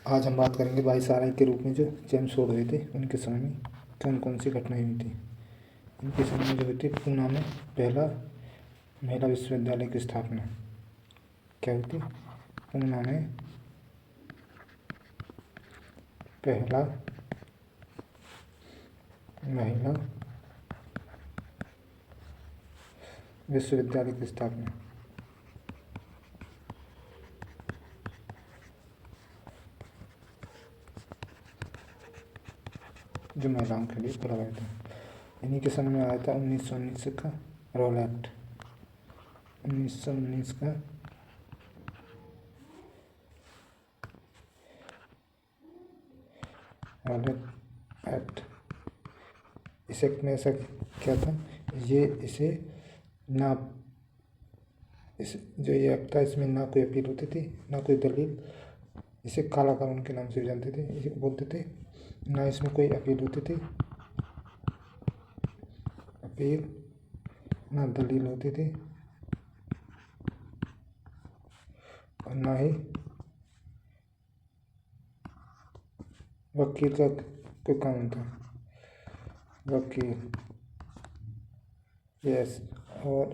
आज हम बात करेंगे वायसराय के रूप में जो जेम्स फोर्ड हुए थे उनके समय में कौन कौन सी घटनाएं हुई थी। इनके समय में जो हुई थी, पूना में पहला महिला विश्वविद्यालय की स्थापना क्या हुई थी। पूना में पहला महिला विश्वविद्यालय की स्थापना जो महिलाओं के लिए खोला गया था। इन्हीं के समय में आया था 1919 का रोल एक्ट। 1919 का रोल एक्ट। इस एक्ट में ऐसा क्या था, जो ये एक्ट था, इसमें ना कोई अपील होती थी ना कोई दलील। इसे काला कानून के नाम से भी जानते थे, इसे बोलते थे। ना इसमें कोई अपील होती थी, ना दलील होती थी, और ना ही वकील का कोई कानून था। वकील यस। और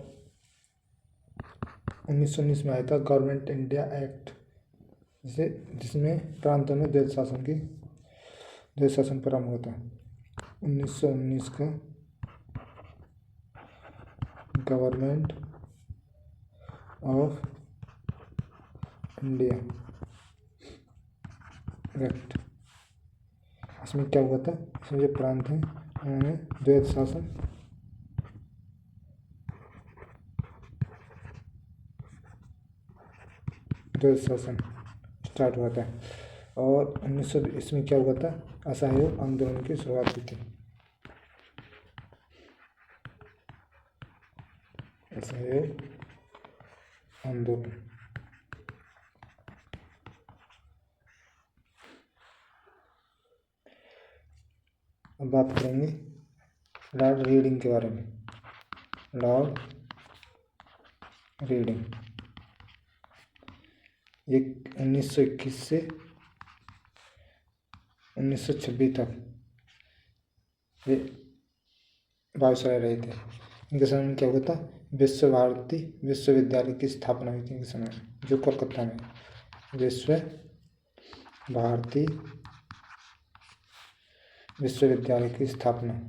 1919 में आया था गवर्नमेंट इंडिया एक्ट, जिसमें प्रांतों में द्वैध शासन प्रारंभ हुआ था। 1919 का गवर्नमेंट ऑफ इंडिया एक्ट। इसमें क्या हुआ था, इसमें जो प्रांत हैं उन्होंने द्वैध शासन स्टार्ट हुआ था। और 1920 इसमें क्या हुआ था, असहयोग आंदोलन की शुरुआत हुई थी। असहयोग आंदोलन। अब बात करेंगे लॉर्ड रीडिंग के बारे में। लॉर्ड रीडिंग ये 1921 से 1926 तक ये वायसराय रहे थे। इनके समय में क्या हुआ था, विश्व भारती विश्वविद्यालय की स्थापना हुई थी इनके समय में, जो कोलकाता में। विश्व भारती विश्वविद्यालय की स्थापना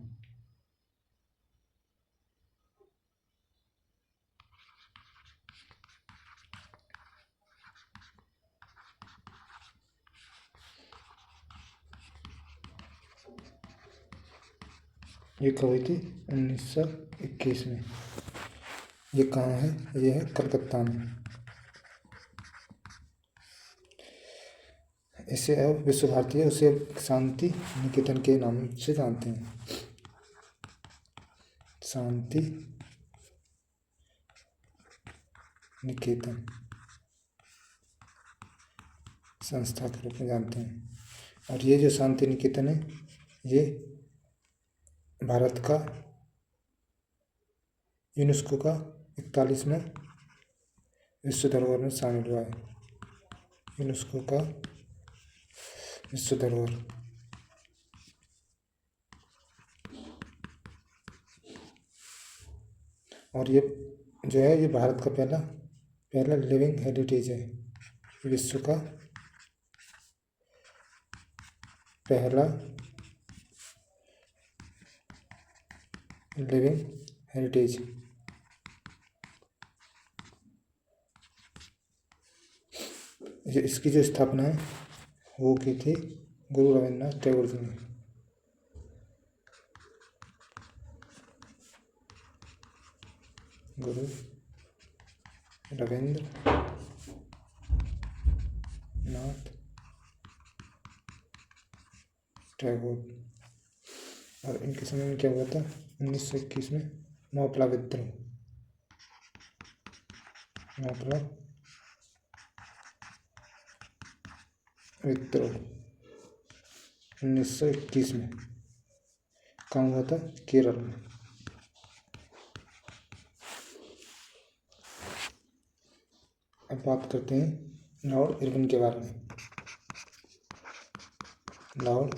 ये कब हुई थी, 1921 में। ये कहाँ है, ये है कलकत्ता में। इसे अब विश्व भारती है, उसे शांति निकेतन के नाम से जानते हैं। शांति निकेतन संस्था के रूप में जानते हैं। और ये जो शांति निकेतन है, ये भारत का यूनेस्को का 41वां विश्व धरोहर में शामिल हुआ है। यूनेस्को का विश्व धरोहर। और ये जो है, ये भारत का पहला लिविंग हेरिटेज है। विश्व का पहला लिविंग हेरिटेज। इसकी जो स्थापना है वो की थी गुरु रविन्द्रनाथ टैगोर जी ने। गुरु रविन्द्रनाथ टैगोर। और इनके समय में क्या हुआ था, 1921 में नौपला विद्रोह। 1921 में कहाँ हुआ था, केरल में। अब बात करते हैं लॉर्ड इरविन के बारे में। Lord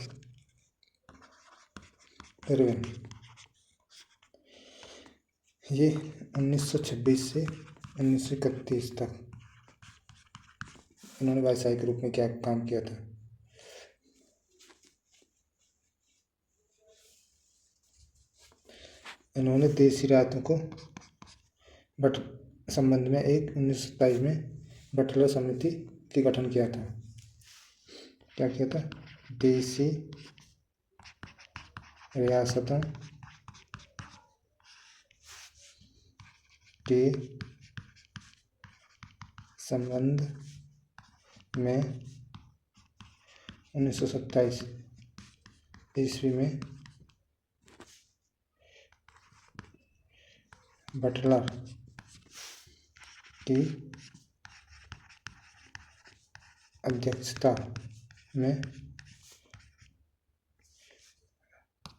Irwin. ये 1926 से 1931 तक इन्होंने वायसराय के रूप में क्या काम किया था। इन्होंने देशी रियासतों को बट संबंध में एक 1927 में बटलर समिति की गठन किया था। क्या किया था? देशी रियासतों के संबंध में 1927 ईस्वी में बटलर की अध्यक्षता में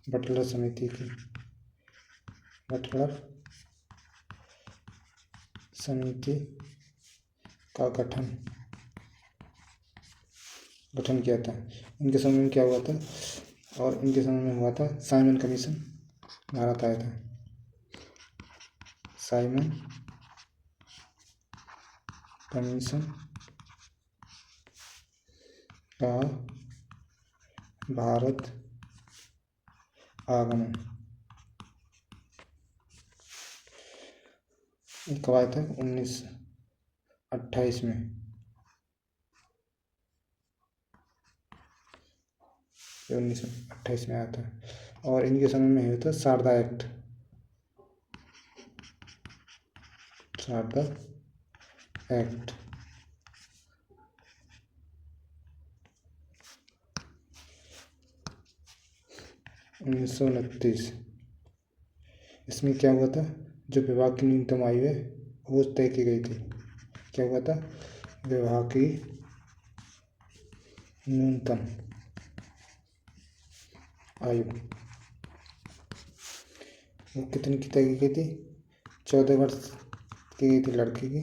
बटलर समिति का गठन किया था। इनके समय में क्या हुआ था? और इनके समय में हुआ था साइमन कमीशन भारत आया था। साइमन कमीशन का भारत आगमन कब आया था? 1928 में। 1928 में आया था। और इनके समय में हुआ था शारदा एक्ट। शारदा एक्ट 1929। इसमें क्या हुआ था? जो विवाह की न्यूनतम आयु है वो तय की गई थी। क्या हुआ था? विवाह की न्यूनतम आयु वो कितनी की तय की गई थी? 14 वर्ष की गई थी लड़की की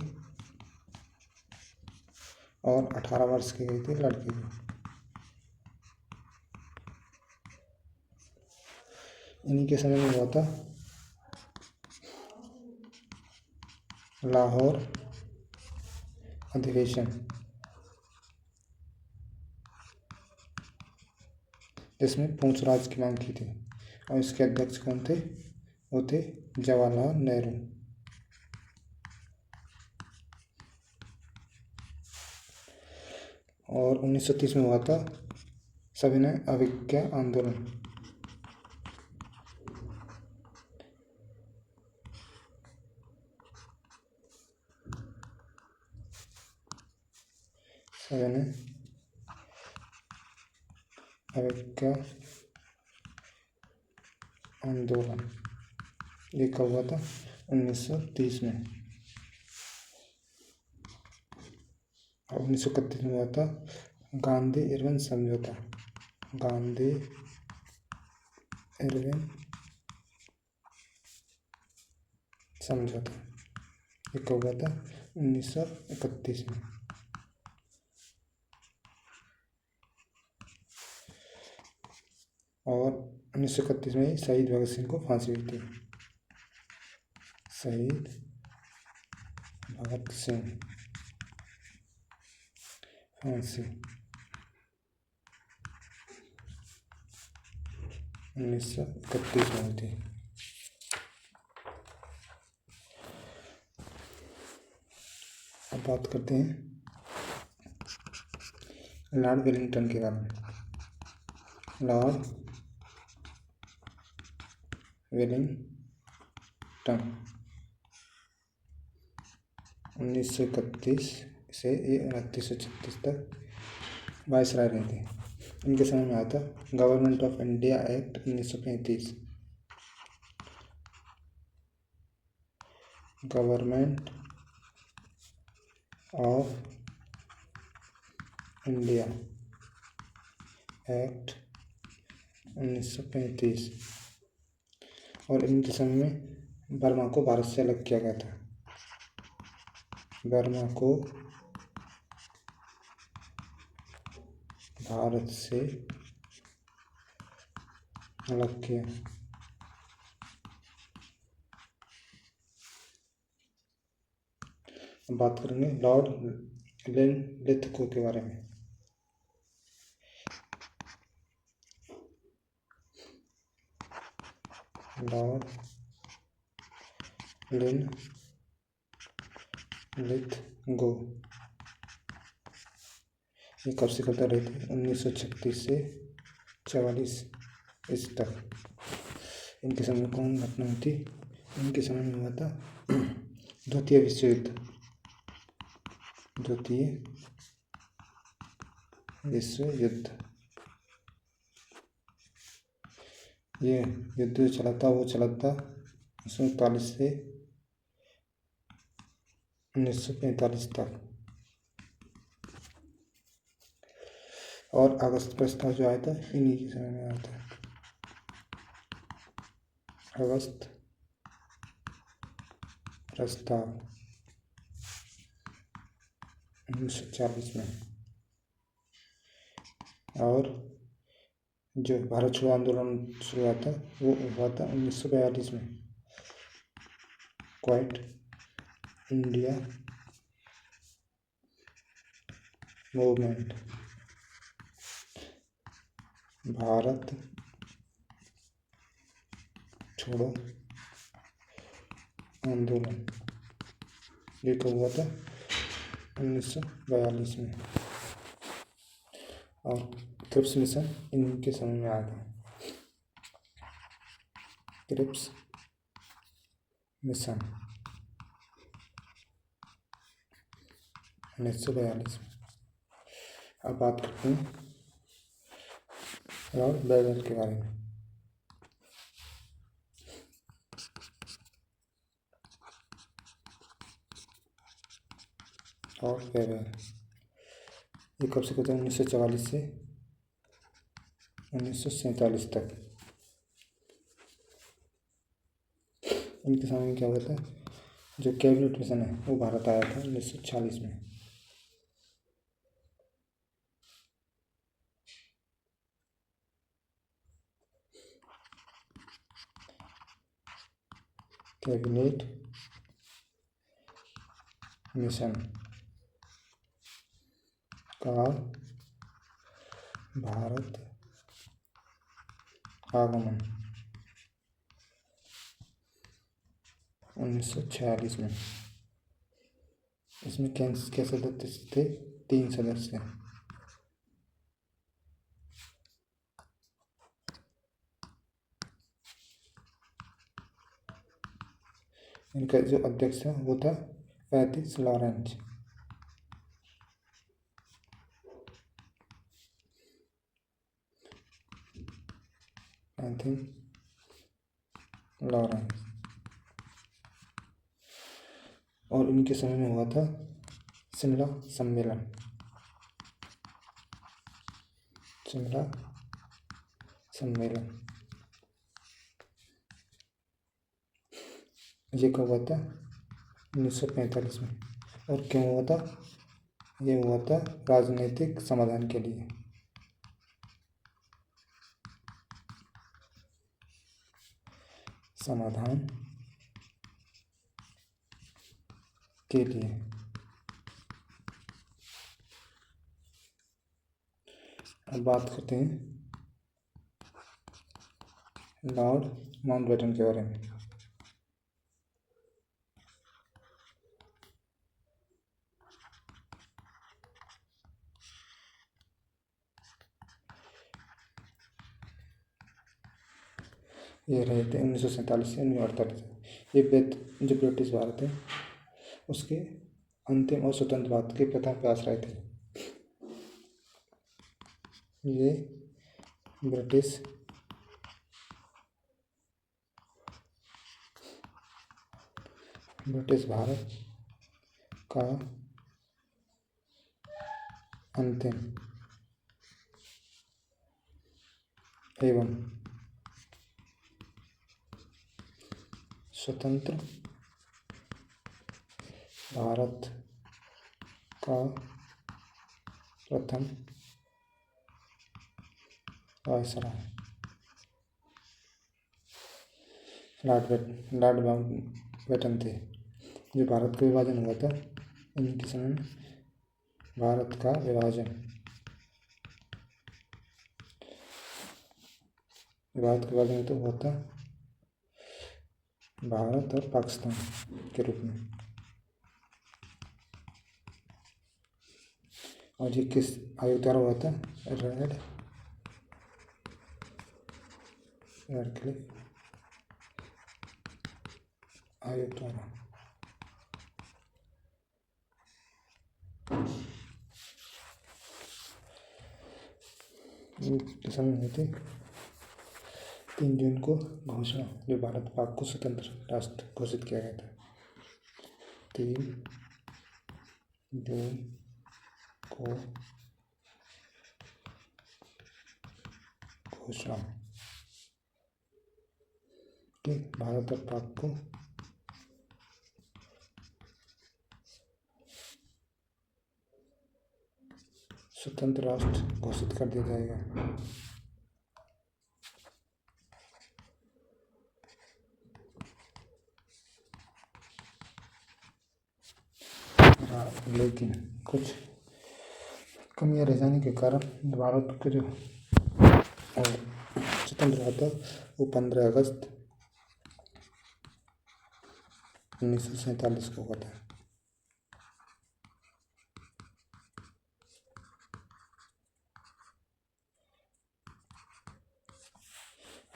और 18 वर्ष की गई थी लड़की की। इन्हीं के समय में हुआ था लाहौर अधिवेशन, जिसमें पूंछ राज की मांग की थी। और इसके अध्यक्ष कौन थे? वो थे जवाहरलाल नेहरू। और 1930 में हुआ था सविनय अवज्ञा आंदोलन। सविनय अवज्ञा आंदोलन ये कब हुआ था? 1930 में। और 1931 में हुआ था गांधी इरविन समझौता। गांधी इरविन समझौता ये कब हुआ था? 1931 में। और 1931 में शहीद भगत सिंह को फांसी हुई थी। शहीद भगत सिंह फांसी 1931 में हुई थी। अब बात करते हैं लॉर्ड वेलिंगटन के बारे में। लॉर्ड वेलिंगटन 1931 से 2936 तक वायसराय रहे थे। इनके समय में आया था government of India act 1935। Government of India act 1935। और इनके समय में बर्मा को भारत से अलग किया गया था। बर्मा को भारत से अलग किया। अब बात करेंगे लॉर्ड लिनलिथगो के बारे में। लॉर्ड लिनलिथगो ये कब से करता रहे थे? 1936 से 44 इस तक। इनके समय में कौन घटना हुई थी? इनके समय में हुआ था द्वितीय विश्व युद्ध। द्वितीय विश्व युद्ध। ये युद्ध जो चला था वो चला था 1939 से 1945 तक। और अगस्त प्रस्ताव जो आया था इन्हीं के समय में आया था। अगस्त प्रस्ताव 1940 में। और जो भारत छोड़ो आंदोलन शुरू हुआ था वो हुआ था 1942 में। Quite India movement. भारत छोड़ो आंदोलन ये कब हुआ था? 1942 में। और क्रिप्स मिशन इनके समय में आया था। क्रिप्स मिशन 1942 में। अब बात करते हैं लॉर्ड बेवेल के बारे में। और बेवेल ये कब से कहते हैं? 1944 से 1947 तक। इनके समय में क्या हुआ था? जो कैबिनेट मिशन है वो भारत आया था 1946 में। कैबिनेट मिशन का भारत आगमन 1946 में। इसमें क्या सदस्य थे? 3 सदस्य। इनका जो अध्यक्ष था वो था पैटिस लॉरेंस। लॉरेंस। और इनके समय में हुआ था शिमला सम्मेलन। शिमला सम्मेलन ये कब हुआ था? 1945 में। और क्यों हुआ था? ये हुआ था राजनीतिक समाधान के लिए। समाधान के लिए। अब बात करते हैं लॉर्ड माउंटबेटन के बारे में। ये रहे थे 1947 से 1948। ये जो ब्रिटिश भारत है उसके अंतिम और स्वतंत्र भारत के प्रथम प्रयास रहे थे। ये ब्रिटिश भारत का अंतिम एवं स्वतंत्र भारत का प्रथम वायसराय। लॉर्ड माउंटबेटन थे। जो भारत का विभाजन हुआ था इनके समय में, भारत का विभाजन तो हुआ था भारत और पाकिस्तान के रूप में। और ये किस आयोग द्वारा हुआ था? रेडक्लिफ आयोग द्वारा। समय हुए थे 3 जून को घोषणा, जो भारत पाक को स्वतंत्र राष्ट्र घोषित किया गया था। 3 जून को घोषणा कि भारत और पाक को स्वतंत्र राष्ट्र घोषित कर दिया जाएगा। लेकिन कुछ कमियां रह जाने के कारण भारत के जो स्वतंत्र हुआ था वो 15 अगस्त 1947 को हुआ था।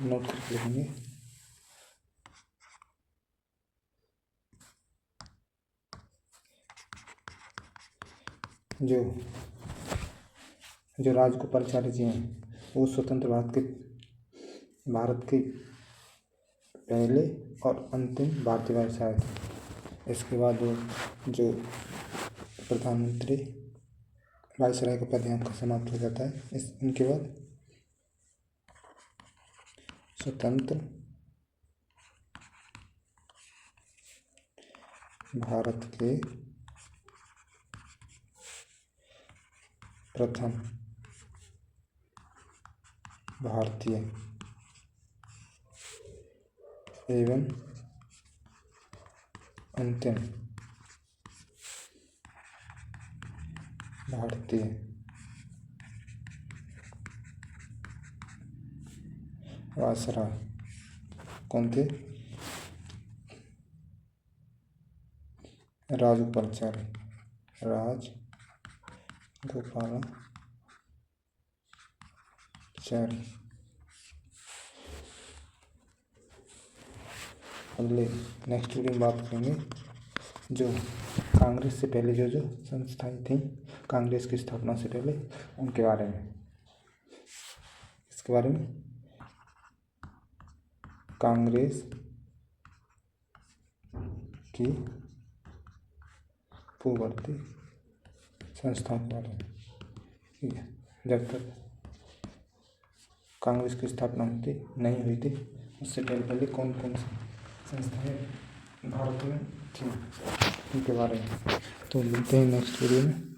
नोट करके लिखेंगे। जो राजगोपालाचारी जी हैं वो स्वतंत्र भारत के पहले और अंतिम भारतीय वायसराय थे। इसके बाद वो जो प्रधानमंत्री वायसराय का पद यहाँ समाप्त हो जाता है। इनके बाद स्वतंत्र भारत के प्रथम भारतीय एवं अंतिम भारतीय वायसराय कौन थे? राजगोपालाचारी अगले नेक्स्ट वीडियो में बात करेंगे जो कांग्रेस से पहले जो संस्थाएं थी, कांग्रेस की स्थापना से पहले, उनके बारे में। इसके बारे में कांग्रेस की पूर्ववर्ती संस्थाओं के बारे में। ठीक है, जब तक कांग्रेस की स्थापना नहीं हुई थी उससे पहले कौन कौन सी संस्थाएं भारत में थी उनके बारे में। तो मिलते हैं नेक्स्ट वीडियो में।